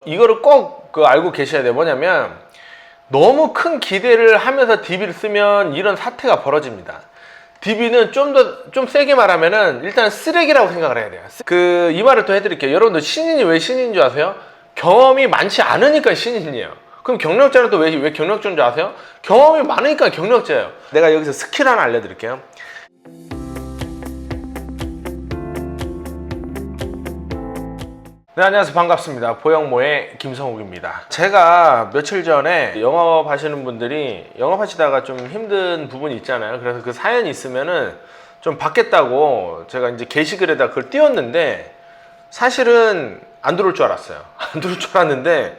이거를 꼭 알고 계셔야 돼요. 뭐냐면 너무 큰 기대를 하면서 DB를 쓰면 이런 사태가 벌어집니다. DB는 좀 세게 말하면은 일단 쓰레기라고 생각을 해야 돼요. 이 말을 또 해드릴게요. 여러분들 신인이 왜 신인인 줄 아세요? 경험이 많지 않으니까 신인이에요. 그럼 경력자는 또 왜 경력자인 줄 아세요? 경험이 많으니까 경력자예요. 내가 여기서 스킬 하나 알려드릴게요. 네, 안녕하세요. 반갑습니다. 보영모의 김성욱입니다. 제가 며칠 전에 영업하시는 분들이 영업하시다가 좀 힘든 부분이 있잖아요. 그래서 그 사연이 있으면은 좀 받겠다고 제가 이제 게시글에다 그걸 띄웠는데 사실은 안 들어올 줄 알았어요. 안 들어올 줄 알았는데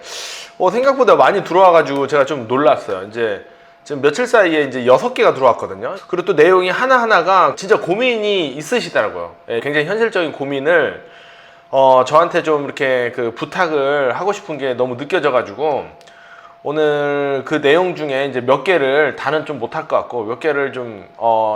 생각보다 많이 들어와가지고 제가 좀 놀랐어요. 이제 지금 며칠 사이에 이제 6개가 들어왔거든요. 그리고 또 내용이 하나하나가 진짜 고민이 있으시더라고요. 굉장히 현실적인 고민을 저한테 좀 이렇게 그 부탁을 하고 싶은 게 너무 느껴져가지고 오늘 그 내용 중에 이제 몇 개를 다는 좀 못할 것 같고 몇 개를 좀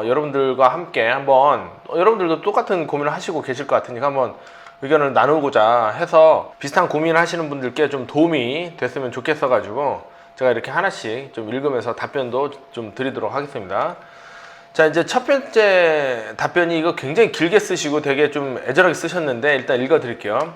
여러분들과 함께 한번 여러분들도 똑같은 고민을 하시고 계실 것 같으니까 한번 의견을 나누고자 해서 비슷한 고민을 하시는 분들께 좀 도움이 됐으면 좋겠어 가지고 제가 이렇게 하나씩 좀 읽으면서 답변도 좀 드리도록 하겠습니다. 자, 이제 첫 번째 답변이 이거 굉장히 길게 쓰시고 되게 좀 애절하게 쓰셨는데 일단 읽어 드릴게요.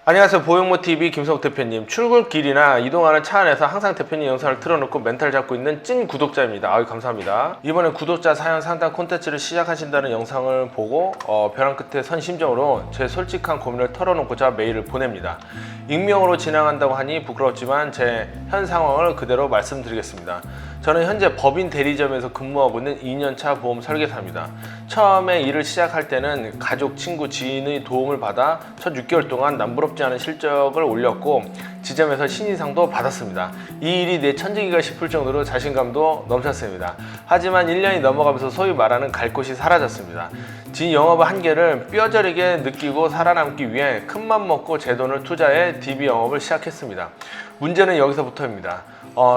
안녕하세요. 보영모TV 김성욱 대표님. 출근길이나 이동하는 차 안에서 항상 대표님 영상을 틀어놓고 멘탈 잡고 있는 찐 구독자입니다. 아유, 감사합니다. 이번에 구독자 사연 상담 콘텐츠를 시작하신다는 영상을 보고 벼랑 끝에 선 심정으로 제 솔직한 고민을 털어놓고자 메일을 보냅니다. 익명으로 진행한다고 하니 부끄럽지만 제 현 상황을 그대로 말씀드리겠습니다. 저는 현재 법인 대리점에서 근무하고 있는 2년차 보험 설계사입니다. 처음에 일을 시작할 때는 가족, 친구, 지인의 도움을 받아 첫 6개월 동안 남부럽지 않은 실적을 올렸고 지점에서 신인상도 받았습니다. 이 일이 내 천직이가 싶을 정도로 자신감도 넘쳤습니다. 하지만 1년이 넘어가면서 소위 말하는 갈 곳이 사라졌습니다. 진 영업의 한계를 뼈저리게 느끼고 살아남기 위해 큰맘 먹고 제 돈을 투자해 DB 영업을 시작했습니다. 문제는 여기서부터입니다.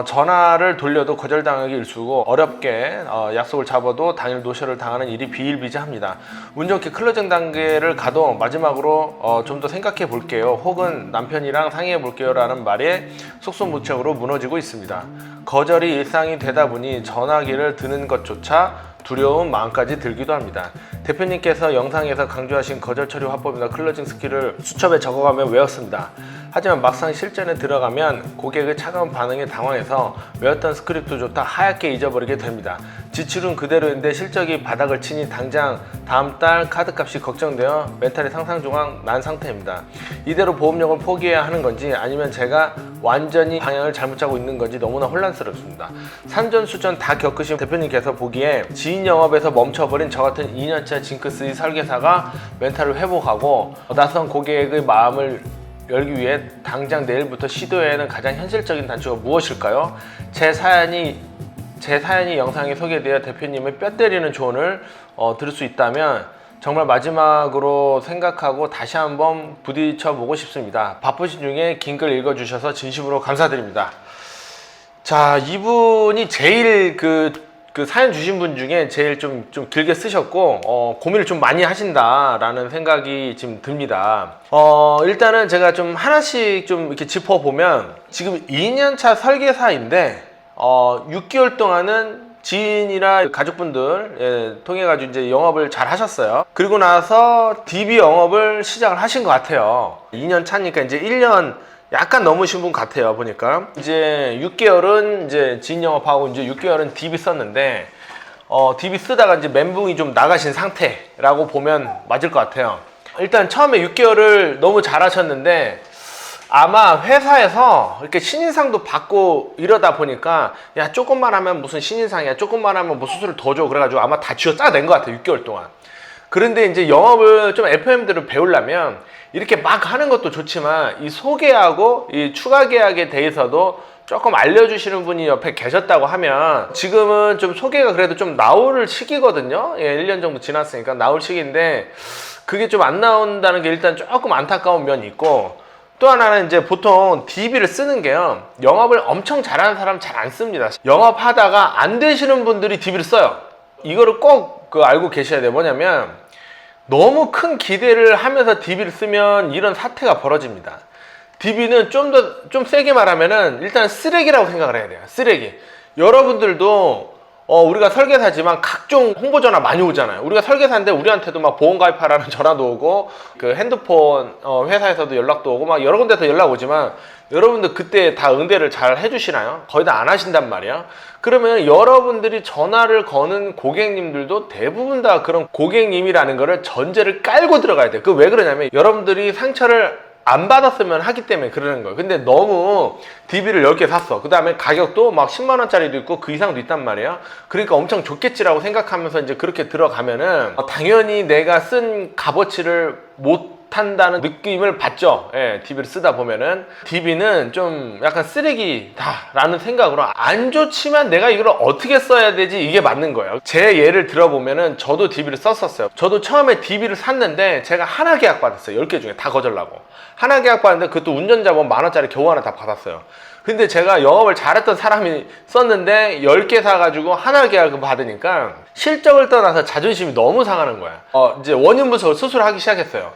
전화를 돌려도 거절당하기 일쑤고 어렵게 약속을 잡아도 당일 노쇼를 당하는 일이 비일비재합니다. 운 좋게 클로징 단계를 가도 마지막으로 좀 더 생각해 볼게요, 혹은 남편이랑 상의해 볼게요 라는 말에 속수무책으로 무너지고 있습니다. 거절이 일상이 되다 보니 전화기를 드는 것조차 두려운 마음까지 들기도 합니다. 대표님께서 영상에서 강조하신 거절 처리 화법이나 클로징 스킬을 수첩에 적어가며 외웠습니다. 하지만 막상 실전에 들어가면 고객의 차가운 반응에 당황해서 외웠던 스크립트조차 하얗게 잊어버리게 됩니다. 지출은 그대로인데 실적이 바닥을 치니 당장 다음 달 카드값이 걱정되어 멘탈이 상상조각 난 상태입니다. 이대로 보험료를 포기해야 하는 건지 아니면 제가 완전히 방향을 잘못 잡고 있는 건지 너무나 혼란스럽습니다. 산전수전 다 겪으신 대표님께서 보기에 지인 영업에서 멈춰버린 저 같은 2년차 징크스의 설계사가 멘탈을 회복하고 낯선 고객의 마음을 열기 위해 당장 내일부터 시도해야 하는 가장 현실적인 단초가 무엇일까요? 제 사연이 영상에 소개되어 대표님의 뼈 때리는 조언을 들을 수 있다면 정말 마지막으로 생각하고 다시 한번 부딪혀 보고 싶습니다. 바쁘신 중에 긴 글 읽어주셔서 진심으로 감사드립니다. 자, 이분이 제일 그 사연 주신 분 중에 제일 좀 길게 쓰셨고 고민을 좀 많이 하신다라는 생각이 지금 듭니다. 일단은 제가 좀 하나씩 좀 이렇게 짚어보면 지금 2년차 설계사인데 6개월 동안은 지인이나 가족분들 통해 가지고 이제 영업을 잘 하셨어요. 그리고 나서 DB 영업을 시작을 하신 것 같아요. 2년 차니까 이제 1년 약간 넘으신 분 같아요. 보니까 이제 6개월은 이제 지인 영업하고 이제 6개월은 DB 썼는데 DB 쓰다가 이제 멘붕이 좀 나가신 상태라고 보면 맞을 것 같아요. 일단 처음에 6개월을 너무 잘하셨는데 아마 회사에서 이렇게 신인상도 받고 이러다 보니까 야, 조금만 하면 무슨 신인상이야, 조금만 하면 뭐 수수료 더 줘, 그래가지고 아마 다 쥐어 짜낸 것 같아요. 6개월 동안. 그런데 이제 영업을 좀 FM들을 배우려면 이렇게 막 하는 것도 좋지만 이 소개하고 이 추가 계약에 대해서도 조금 알려주시는 분이 옆에 계셨다고 하면 지금은 좀 소개가 그래도 좀 나올 시기거든요. 1년 정도 지났으니까 나올 시기인데 그게 좀 안 나온다는 게 일단 조금 안타까운 면이 있고, 또 하나는 이제 보통 DB를 쓰는 게요, 영업을 엄청 잘하는 사람 잘 안 씁니다. 영업하다가 안 되시는 분들이 DB를 써요. 이거를 꼭 알고 계셔야 돼요. 뭐냐면 너무 큰 기대를 하면서 DB를 쓰면 이런 사태가 벌어집니다. DB는 좀 세게 말하면은 일단 쓰레기라고 생각을 해야 돼요. 쓰레기. 여러분들도 우리가 설계사지만 각종 홍보 전화 많이 오잖아요. 우리가 설계사인데 우리한테도 막 보험 가입하라는 전화도 오고 그 핸드폰 회사에서도 연락도 오고 막 여러 군데서 연락 오지만 여러분들 그때 다 응대를 잘 해주시나요? 거의 다 안 하신단 말이야. 그러면 여러분들이 전화를 거는 고객님들도 대부분 다 그런 고객님이라는 거를 전제를 깔고 들어가야 돼요. 그 왜 그러냐면 여러분들이 상처를 안 받았으면 하기 때문에 그러는 거예요. 근데 너무 DB를 10개 샀어. 그 다음에 가격도 막 10만원짜리도 있고 그 이상도 있단 말이에요. 그러니까 엄청 좋겠지라고 생각하면서 이제 그렇게 들어가면은 당연히 내가 쓴 값어치를 못 한다는 느낌을 받죠. 예, DB를 쓰다 보면은 DB는 좀 약간 쓰레기다라는 생각으로 안 좋지만 내가 이걸 어떻게 써야 되지 이게 맞는 거예요. 제 예를 들어보면은 저도 DB를 썼었어요. 저도 처음에 DB를 샀는데 제가 하나 계약 받았어요. 10개 중에 다 거절나고 하나 계약 받았는데 그것도 운전자본 10,000원짜리 겨우 하나 다 받았어요. 근데 제가 영업을 잘했던 사람이 썼는데 10개 사가지고 하나 계약을 받으니까 실적을 떠나서 자존심이 너무 상하는 거야. 이제 원인 분석을 스스로 하기 시작했어요.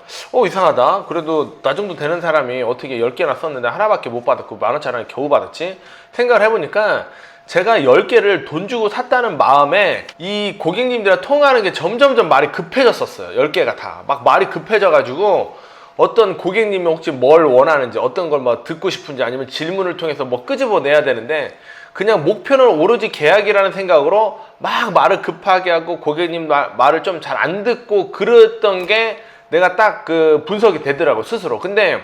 이상하다. 그래도 나 정도 되는 사람이 어떻게 10개나 썼는데 하나밖에 못 받았고 10,000원짜리 겨우 받았지? 생각을 해보니까 제가 10개를 돈 주고 샀다는 마음에 이 고객님들이랑 통화하는 게 점점점 말이 급해졌었어요. 10개가 다. 막 말이 급해져가지고 어떤 고객님이 혹시 뭘 원하는지 어떤 걸 뭐 듣고 싶은지 아니면 질문을 통해서 뭐 끄집어내야 되는데 그냥 목표는 오로지 계약이라는 생각으로 막 말을 급하게 하고 고객님 말을 좀 잘 안 듣고 그랬던 게 내가 딱 그 분석이 되더라고 스스로. 근데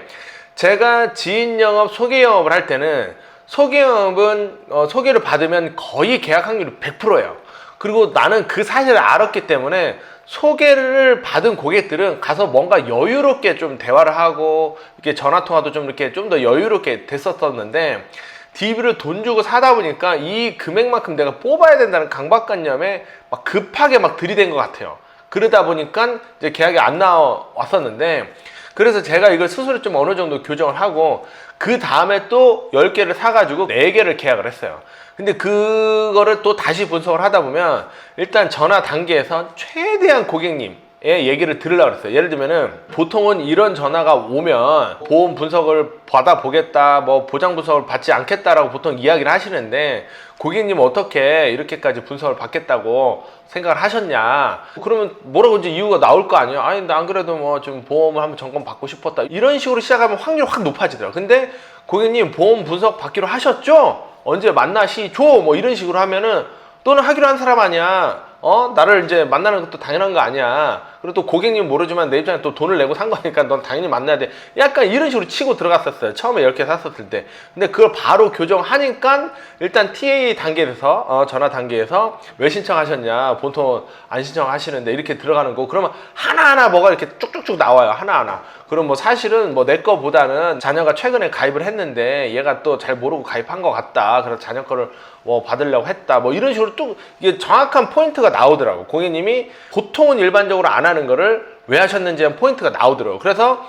제가 지인 영업, 소개 영업을 할 때는 소개 영업은 소개를 받으면 거의 계약 확률이 100%예요. 그리고 나는 그 사실을 알았기 때문에 소개를 받은 고객들은 가서 뭔가 여유롭게 좀 대화를 하고 이렇게 전화 통화도 좀 이렇게 좀 더 여유롭게 됐었었는데 DB를 돈 주고 사다 보니까 이 금액만큼 내가 뽑아야 된다는 강박관념에 막 급하게 막 들이댄 것 같아요. 그러다 보니까 이제 계약이 안 나왔었는데 그래서 제가 이걸 스스로 좀 어느 정도 교정을 하고 그 다음에 또 10개를 사가지고 4개를 계약을 했어요. 근데 그거를 또 다시 분석을 하다 보면 일단 전화 단계에서 최대한 고객님의 얘기를 들으려고 했어요. 예를 들면은 보통은 이런 전화가 오면 보험 분석을 받아보겠다, 뭐 보장 분석을 받지 않겠다라고 보통 이야기를 하시는데 고객님 어떻게 이렇게까지 분석을 받겠다고 생각을 하셨냐? 그러면 뭐라고 이제 이유가 나올 거 아니에요? 아니, 나 안 그래도 뭐 좀 보험을 한번 점검 받고 싶었다. 이런 식으로 시작하면 확률이 확 높아지더라고요. 근데 고객님 보험 분석 받기로 하셨죠? 언제 만나시죠? 뭐 이런 식으로 하면은 또는 하기로 한 사람 아니야. 나를 이제 만나는 것도 당연한 거 아니야. 그리고 또 고객님 모르지만 내 입장에 또 돈을 내고 산 거니까 넌 당연히 만나야 돼. 약간 이런 식으로 치고 들어갔었어요. 처음에 10개 샀었을 때. 근데 그걸 바로 교정하니까 일단 TA 단계에서, 전화 단계에서 왜 신청하셨냐. 보통 안 신청하시는데 이렇게 들어가는 거. 그러면 하나하나 뭐가 이렇게 쭉쭉쭉 나와요. 하나하나. 그럼 뭐 사실은 뭐 내 거보다는 자녀가 최근에 가입을 했는데 얘가 또 잘 모르고 가입한 것 같다. 그래서 자녀 거를 뭐 받으려고 했다. 뭐 이런 식으로 또 이게 정확한 포인트가 나오더라고. 고객님이 보통은 일반적으로 안 하는 거를 왜 하셨는지 한 포인트가 나오더라고. 그래서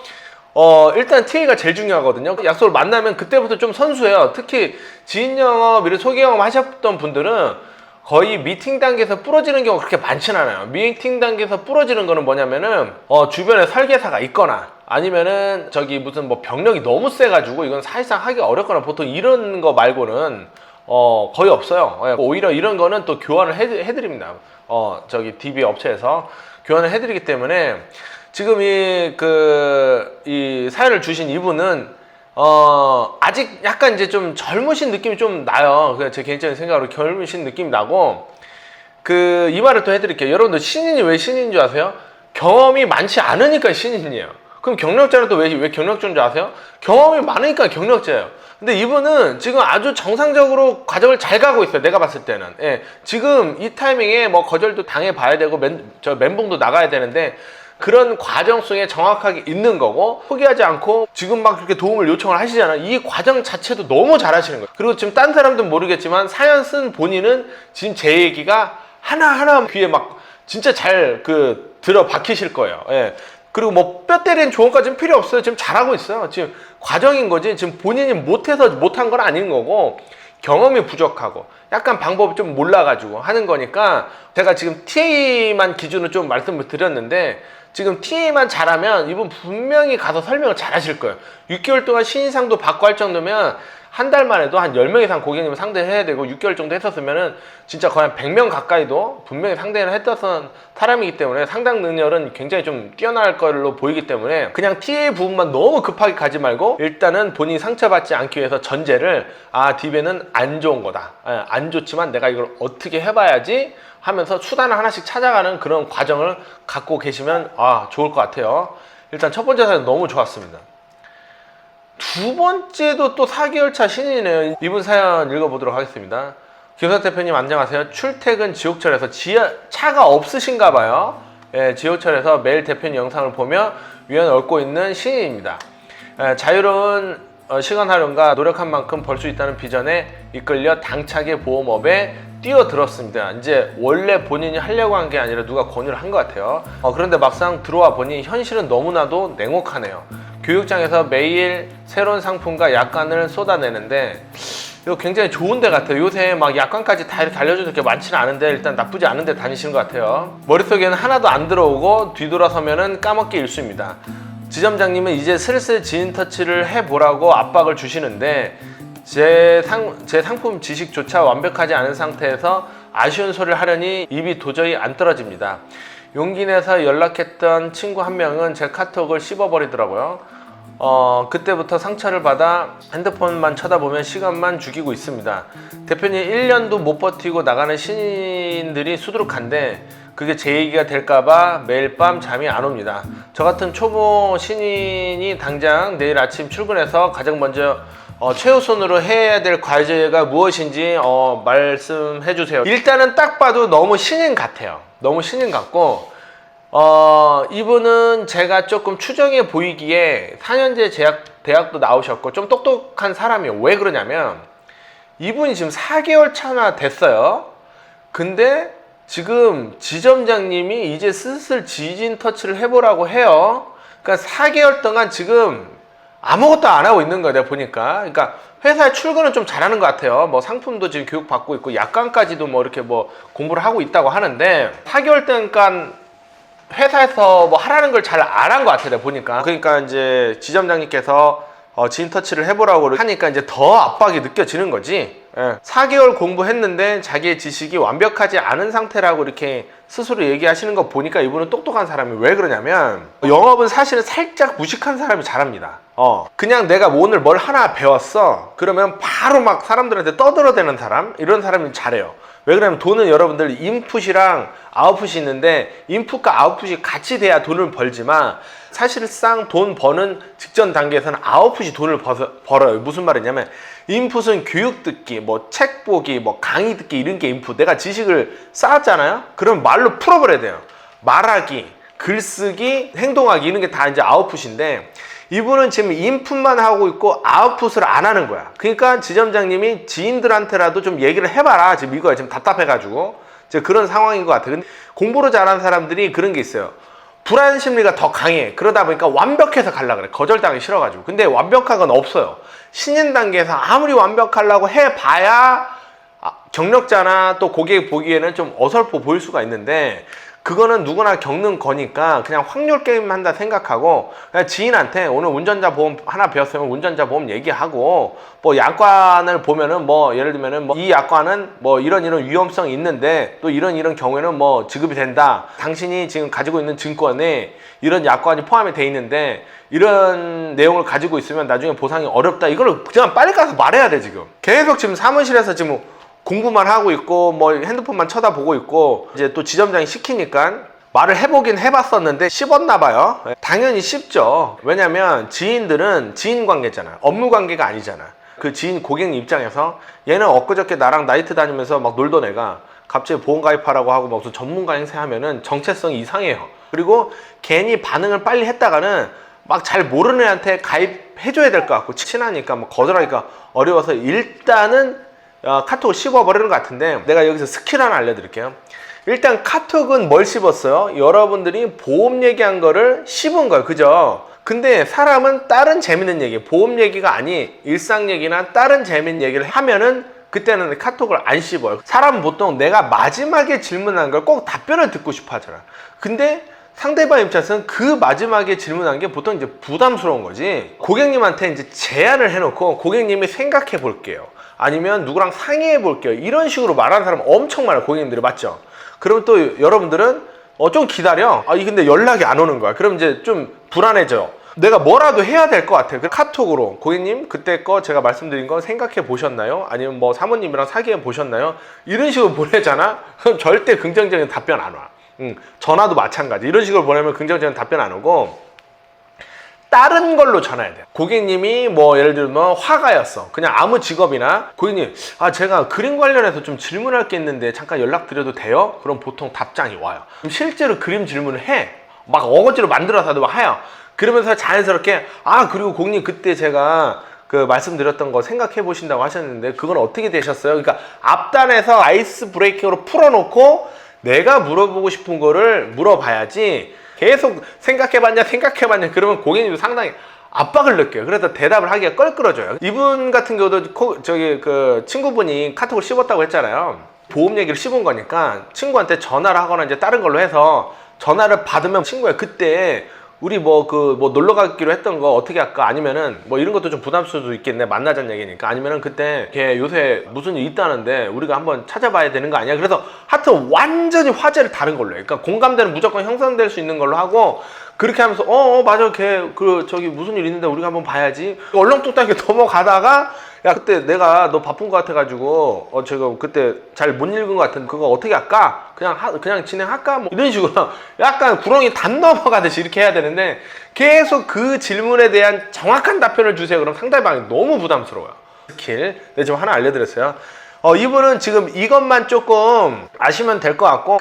일단 TA가 제일 중요하거든요. 약속을 만나면 그때부터 좀 선수해요. 특히 지인 영업, 이런 소개 영업 하셨던 분들은 거의 미팅 단계에서 부러지는 경우가 그렇게 많지는 않아요. 미팅 단계에서 부러지는 거는 뭐냐면은 주변에 설계사가 있거나 아니면은 저기 무슨 뭐 병력이 너무 세가지고 이건 사실상 하기 어렵거나 보통 이런 거 말고는 거의 없어요. 오히려 이런 거는 또 교환을 해드립니다. 저기 DB 업체에서 교환을 해드리기 때문에 지금 이 사연을 주신 이분은 아직 약간 이제 좀 젊으신 느낌이 좀 나요. 제 개인적인 생각으로 젊으신 느낌이 나고 이 말을 또 해드릴게요. 여러분들 신인이 왜 신인인 줄 아세요? 경험이 많지 않으니까 신인이에요. 그럼 경력자는 또 왜 경력자인 줄 아세요? 경험이 많으니까 경력자예요. 근데 이분은 지금 아주 정상적으로 과정을 잘 가고 있어요. 내가 봤을 때는. 예, 지금 이 타이밍에 뭐 거절도 당해봐야 되고 멘붕도 나가야 되는데 그런 과정 속에 정확하게 있는 거고 포기하지 않고 지금 막 그렇게 도움을 요청을 하시잖아요. 이 과정 자체도 너무 잘 하시는 거예요. 그리고 지금 딴 사람들은 모르겠지만 사연 쓴 본인은 지금 제 얘기가 하나하나 귀에 막 진짜 잘 들어 박히실 거예요. 예. 그리고 뭐 뼈 때리는 조언까지는 필요 없어요. 지금 잘하고 있어요. 지금 과정인 거지. 지금 본인이 못해서 못한 건 아닌 거고 경험이 부족하고 약간 방법이 좀 몰라가지고 하는 거니까 제가 지금 TA만 기준으로 좀 말씀을 드렸는데 지금 TA만 잘하면 이분 분명히 가서 설명을 잘 하실 거예요. 6개월 동안 신인상도 받고 할 정도면 한 달 만에도 한 10명 이상 고객님을 상대해야 되고 6개월 정도 했었으면은 진짜 거의 한 100명 가까이도 분명히 상대를 했던 사람이기 때문에 상담 능력은 굉장히 좀 뛰어날 걸로 보이기 때문에 그냥 TA 부분만 너무 급하게 가지 말고 일단은 본인이 상처받지 않기 위해서 전제를 딥에는 안 좋은 거다. 안 좋지만 내가 이걸 어떻게 해봐야지 하면서 수단을 하나씩 찾아가는 그런 과정을 갖고 계시면 좋을 것 같아요. 일단 첫 번째 사연 너무 좋았습니다. 두 번째도 또 4개월 차 신인이네요. 이분 사연 읽어보도록 하겠습니다. 김선 대표님 안녕하세요. 출퇴근 지옥철에서 차가 없으신가 봐요. 지옥철에서 매일 대표님 영상을 보며 위안을 얻고 있는 신인입니다. 자유로운 시간 활용과 노력한 만큼 벌 수 있다는 비전에 이끌려 당차게 보험업에 뛰어들었습니다. 이제 원래 본인이 하려고 한 게 아니라 누가 권유를 한 것 같아요. 그런데 막상 들어와 보니 현실은 너무나도 냉혹하네요. 교육장에서 매일 새로운 상품과 약관을 쏟아내는데 이거 굉장히 좋은 데 같아요. 요새 막 약관까지 다 달려주는 게 많지는 않은데 일단 나쁘지 않은 데 다니시는 것 같아요. 머릿속에는 하나도 안 들어오고 뒤돌아서면은 까먹기 일쑤입니다. 지점장님은 이제 슬슬 지인 터치를 해보라고 압박을 주시는데 제 상품 지식조차 완벽하지 않은 상태에서 아쉬운 소리를 하려니 입이 도저히 안 떨어집니다. 용기 내서 연락했던 친구 한 명은 제 카톡을 씹어버리더라고요. 그때부터 상처를 받아 핸드폰만 쳐다보면 시간만 죽이고 있습니다. 대표님 1년도 못 버티고 나가는 신인들이 수두룩한데 그게 제 얘기가 될까봐 매일 밤 잠이 안 옵니다. 저 같은 초보 신인이 당장 내일 아침 출근해서 가장 먼저 최우선으로 해야 될 과제가 무엇인지 말씀해 주세요. 일단은 딱 봐도 너무 신인 같아요. 너무 신인 같고 이분은 제가 조금 추정해 보이기에 4년제 대학도 나오셨고 좀 똑똑한 사람이에요. 왜 그러냐면 이분이 지금 4개월 차나 됐어요. 근데 지금 지점장님이 이제 슬슬 지진 터치를 해보라고 해요. 그러니까 4개월 동안 지금 아무것도 안 하고 있는 거예요. 내가 보니까. 그러니까 회사에 출근은 좀 잘하는 것 같아요. 뭐 상품도 지금 교육받고 있고 약관까지도 뭐 이렇게 뭐 공부를 하고 있다고 하는데 4개월 동안 회사에서 뭐 하라는 걸 잘 안 한 것 같아요. 내가 보니까. 그러니까 이제 지점장님께서 지인 터치를 해보라고 하니까 이제 더 압박이 느껴지는 거지. 4개월 공부했는데 자기의 지식이 완벽하지 않은 상태라고 이렇게 스스로 얘기하시는 거 보니까 이분은 똑똑한 사람이 왜 그러냐면 영업은 사실은 살짝 무식한 사람이 잘합니다. 그냥 내가 오늘 뭘 하나 배웠어 그러면 바로 막 사람들한테 떠들어대는 사람 이런 사람이 잘해요. 왜 그러냐면 돈은 여러분들 인풋이랑 아웃풋이 있는데 인풋과 아웃풋이 같이 돼야 돈을 벌지만 사실상 돈 버는 직전 단계에서는 아웃풋이 돈을 벌어요. 무슨 말이냐면 인풋은 교육 듣기, 뭐 책 보기, 뭐 강의 듣기 이런 게 인풋. 내가 지식을 쌓았잖아요. 그럼 말로 풀어버려야 돼요. 말하기, 글쓰기, 행동하기 이런 게 다 이제 아웃풋인데 이분은 지금 인풋만 하고 있고 아웃풋을 안 하는 거야. 그러니까 지점장님이 지인들한테라도 좀 얘기를 해봐라. 지금 이거야. 지금 답답해가지고 이제 그런 상황인 것 같아. 근데 공부를 잘하는 사람들이 그런 게 있어요. 불안 심리가 더 강해. 그러다 보니까 완벽해서 가려고 그래. 거절당하기 싫어가지고. 근데 완벽한 건 없어요. 신인 단계에서 아무리 완벽하려고 해봐야 경력자나 또 고객이 보기에는 좀 어설퍼 보일 수가 있는데 그거는 누구나 겪는 거니까 그냥 확률 게임 한다 생각하고 그냥 지인한테 오늘 운전자 보험 하나 배웠으면 운전자 보험 얘기하고 뭐 약관을 보면은 뭐 예를 들면은 뭐 이 약관은 뭐 이런 위험성이 있는데 또 이런 경우에는 뭐 지급이 된다. 당신이 지금 가지고 있는 증권에 이런 약관이 포함이 돼 있는데 이런 내용을 가지고 있으면 나중에 보상이 어렵다. 이걸 그냥 빨리 가서 말해야 돼. 지금 계속 지금 사무실에서 지금 공부만 하고 있고 뭐 핸드폰만 쳐다보고 있고 이제 또 지점장이 시키니까 말을 해보긴 해봤었는데 씹었나 봐요. 당연히 씹죠. 왜냐면 지인들은 지인 관계잖아. 업무 관계가 아니잖아. 그 지인 고객님 입장에서 얘는 엊그저께 나랑 나이트 다니면서 막 놀던 애가 갑자기 보험 가입하라고 하고 막 무슨 전문가 행세하면은 정체성이 이상해요. 그리고 괜히 반응을 빨리 했다가는 막 잘 모르는 애한테 가입해줘야 될 것 같고 친하니까 뭐 거절하기가 어려워서 일단은 카톡을 씹어버리는 것 같은데 내가 여기서 스킬 하나 알려드릴게요. 일단 카톡은 뭘 씹었어요? 여러분들이 보험 얘기한 거를 씹은 거예요. 그죠? 근데 사람은 다른 재밌는 얘기, 보험 얘기가 아닌 일상 얘기나 다른 재밌는 얘기를 하면은 그때는 카톡을 안 씹어요. 사람은 보통 내가 마지막에 질문한 걸 꼭 답변을 듣고 싶어 하잖아. 근데 상대방 입장에서는 그 마지막에 질문한 게 보통 이제 부담스러운 거지. 고객님한테 이제 제안을 해놓고 고객님이 생각해 볼게요. 아니면 누구랑 상의해 볼게요. 이런 식으로 말하는 사람 엄청 많아요. 고객님들이. 맞죠? 그럼 또 여러분들은 좀 기다려. 이 근데 연락이 안 오는 거야. 그럼 이제 좀 불안해져. 내가 뭐라도 해야 될 것 같아. 카톡으로 고객님 그때 거 제가 말씀드린 거 생각해 보셨나요? 아니면 뭐 사모님이랑 사귀어 보셨나요? 이런 식으로 보내잖아? 그럼 절대 긍정적인 답변 안 와. 전화도 마찬가지. 이런 식으로 보내면 긍정적인 답변 안 오고 다른 걸로 전화해야 돼. 고객님이 뭐 예를 들면 화가였어. 그냥 아무 직업이나 고객님 제가 그림 관련해서 좀 질문할 게 있는데 잠깐 연락드려도 돼요? 그럼 보통 답장이 와요. 그럼 실제로 그림 질문을 해. 막 어거지로 만들어서도 막 해요. 그러면서 자연스럽게 그리고 고객님 그때 제가 그 말씀드렸던 거 생각해 보신다고 하셨는데 그건 어떻게 되셨어요? 그러니까 앞단에서 아이스 브레이킹으로 풀어놓고 내가 물어보고 싶은 거를 물어봐야지 계속 생각해봤냐 그러면 고객님도 상당히 압박을 느껴요. 그래서 대답을 하기가 껄끄러져요. 이분 같은 경우도 저기 그 친구분이 카톡을 씹었다고 했잖아요. 보험 얘기를 씹은 거니까 친구한테 전화를 하거나 이제 다른 걸로 해서 전화를 받으면 친구야 그때 우리 뭐 놀러 가기로 했던 거 어떻게 할까? 아니면은 뭐 이런 것도 좀 부담스러울 수도 있겠네. 만나자는 얘기니까. 아니면은 그때 걔 요새 무슨 일 있다는데 우리가 한번 찾아봐야 되는 거 아니야? 그래서 하여튼 완전히 화제를 다른 걸로 해. 그러니까 공감대는 무조건 형성될 수 있는 걸로 하고 그렇게 하면서 맞아 걔 저기 무슨 일 있는데 우리가 한번 봐야지. 얼렁뚱땅하게 넘어가다가 야 그때 내가 너 바쁜 거 같아가지고 제가 그때 잘 못 읽은 거 같은데 그거 어떻게 할까? 그냥 진행할까? 뭐 이런 식으로 약간 구렁이 단 넘어가듯이 이렇게 해야 되는데 계속 그 질문에 대한 정확한 답변을 주세요. 그럼 상대방이 너무 부담스러워요. 스킬 네, 지금 하나 알려드렸어요. 이분은 지금 이것만 조금 아시면 될 것 같고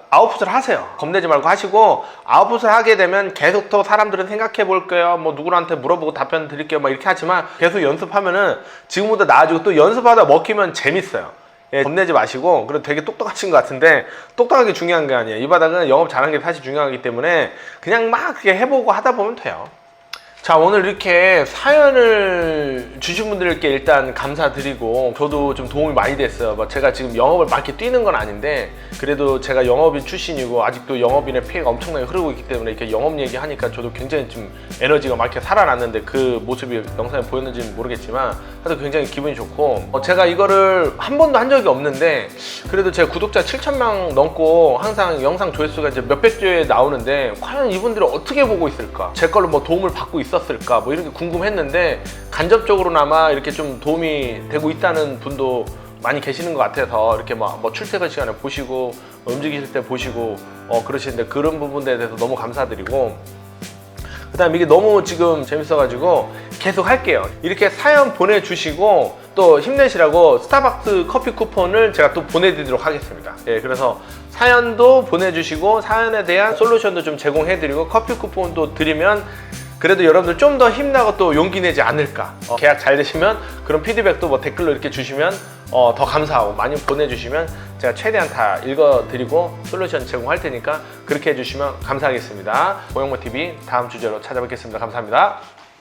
아웃풋을 하세요. 겁내지 말고 하시고 아웃풋을 하게 되면 계속 더 사람들은 생각해 볼 거예요. 뭐 누구한테 물어보고 답변 드릴게요. 막 이렇게 하지만 계속 연습하면은 지금보다 나아지고 또 연습하다 먹히면 재밌어요. 예, 겁내지 마시고 그리고 되게 똑똑하신 것 같은데 똑똑하게 중요한 게 아니에요. 이 바닥은 영업 잘하는 게 사실 중요하기 때문에 그냥 막 그렇게 해보고 하다 보면 돼요. 자 오늘 이렇게 사연을 주신 분들께 일단 감사드리고 저도 좀 도움이 많이 됐어요. 제가 지금 영업을 막 이렇게 뛰는 건 아닌데 그래도 제가 영업인 출신이고 아직도 영업인의 피해가 엄청나게 흐르고 있기 때문에 이렇게 영업 얘기하니까 저도 굉장히 좀 에너지가 막 이렇게 살아났는데 그 모습이 영상에 보였는지는 모르겠지만 하여튼 굉장히 기분이 좋고 제가 이거를 한 번도 한 적이 없는데 그래도 제 구독자 7,000명 넘고 항상 영상 조회수가 이제 몇백 조에 나오는데 과연 이분들이 어떻게 보고 있을까? 제 걸로 뭐 도움을 받고 있었을까? 뭐 이런 게 궁금했는데 간접적으로나마 이렇게 좀 도움이 되고 있다는 분도 많이 계시는 것 같아서 이렇게 뭐 출퇴근 시간에 보시고 움직이실 때 보시고 그러시는데 그런 부분에 대해서 너무 감사드리고 그 다음에 이게 너무 지금 재밌어가지고 계속 할게요. 이렇게 사연 보내주시고 또 힘내시라고 스타벅스 커피 쿠폰을 제가 또 보내드리도록 하겠습니다. 예, 그래서 사연도 보내주시고 사연에 대한 솔루션도 좀 제공해드리고 커피 쿠폰도 드리면 그래도 여러분들 좀 더 힘나고 또 용기 내지 않을까. 계약 잘 되시면 그런 피드백도 뭐 댓글로 이렇게 주시면 더 감사하고 많이 보내주시면 제가 최대한 다 읽어드리고 솔루션 제공할 테니까 그렇게 해주시면 감사하겠습니다. 보영모TV 다음 주제로 찾아뵙겠습니다. 감사합니다.